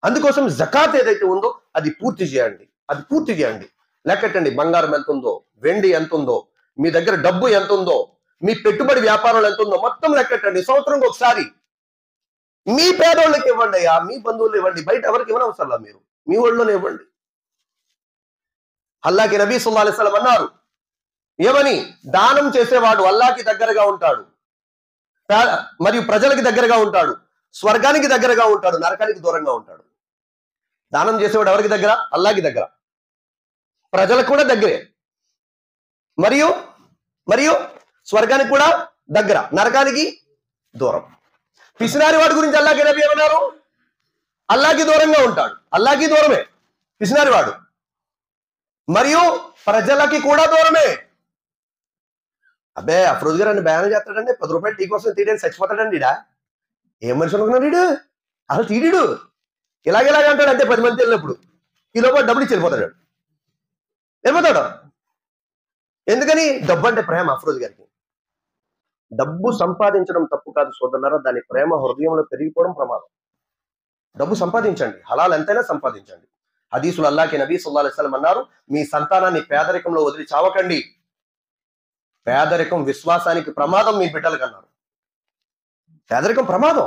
Speaker 1: అందుకోసం జకాత్ ఏదైతే ఉందో అది పూర్తి చేయండి. లెక్కట్టండి, బంగారం ఎంత ఉందో, వెండి ఎంత ఉందో, మీ దగ్గర డబ్బు ఎంత ఉందో, మీ పెట్టుబడి వ్యాపారాలు ఎంత ఉందో మొత్తం లెక్కట్టండి. సంవత్సరం ఒకసారి మీ పేదోళ్ళకి ఇవ్వండి, మీ బంధువులు ఇవ్వండి, బయట ఎవరికి ఇవ్వని అవసరం, మీరు మీ ఊళ్ళోనే ఇవ్వండి. అల్లాహ్కి నబీ సల్లల్లాహు అలైహి వసల్లం అన్నారు, ఏమని? దానం చేసేవాడు అల్లాహ్కి దగ్గరగా ఉంటాడు, మరియు ప్రజలకి దగ్గరగా ఉంటాడు, స్వర్గానికి దగ్గరగా ఉంటాడు, నరకానికి దూరంగా ఉంటాడు. దానం చేసేవాడు ఎవరికి దగ్గర? అల్లాహ్కి దగ్గర, ప్రజలకు కూడా దగ్గరే, మరియు స్వర్గానికి కూడా దగ్గర, నరకానికి దూరం. పిసినారి వాడి గురించి అల్లాహ్కి నబీ ఏమన్నారు? అల్లాహ్కి దూరంగా ఉంటాడు, అల్లాహ్కి దూరమే పిసినారి వాడు, మరియు ప్రజలకి కూడా దూరమే. అబ్బే అఫ్రోజ్ గారు అని బయానం చేస్తాడండి, 10 రూపాయలు టీ కోసం తీయడానికి చచ్చిపోతాడండి. ఏం మనిషి అనుకున్నాడు వీడు? అసలు తీయడు, ఇలాగేలాగ అంటాడు అంతే. 10 మంది వెళ్ళినప్పుడు ఈ లోపల డబ్బులు ఇచ్చి వెళ్ళిపోతాడు. ఎందుకని? డబ్బు అంటే ప్రేమ. అఫ్రోజ్ గారికి డబ్బు సంపాదించడం తప్పు కాదు సోదరులారా, దాని ప్రేమ హృదయంలో పెరిగిపోవడం ప్రమాదం. డబ్బు సంపాదించండి, హలాల్ ఎంతైనా సంపాదించండి. హదీసులు అల్లాహ్కి నబీ సల్లల్లాహు అలైహి వసల్లం అన్నారు, మీ సంతానాన్ని పేదరికంలో వదిలి చావకండి. పేదరికం విశ్వాసానికి ప్రమాదం మీ బిడ్డలకు అన్నారు. పేదరికం ప్రమాదం.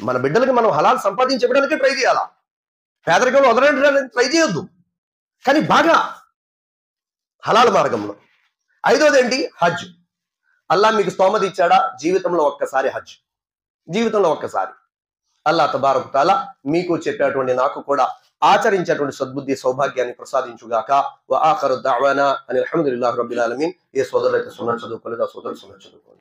Speaker 1: మన బిడ్డలకి మనం హలాల్ సంపాదించడానికి ట్రై చేయాలా, పేదరికంలో వదలడానికి ట్రై చేయొద్దు, కానీ బాగా హలాల్ మార్గంలో. 5వది ఏంటి? హజ్. అల్లాహ్ మీకు స్తోమత ఇచ్చాడా? జీవితంలో ఒక్కసారి హజ్, జీవితంలో ఒక్కసారి. అల్లాహ్ తబారక్ తఆలా మీకు చెప్పేటువంటి నాకు కూడా ఆచరించేటువంటి సద్బుద్ధి సౌభాగ్యాన్ని ప్రసాదించుగాక. వ ఆఖరు దఅవానా అనిల్ హమ్దులిల్లాహి రబ్బిల్ ఆలమీన్. ఏ సోదరులైతే సున్నత్ చదువుకోలేదో ఆ సోదరులు సున్నత్ చదువుకోండి.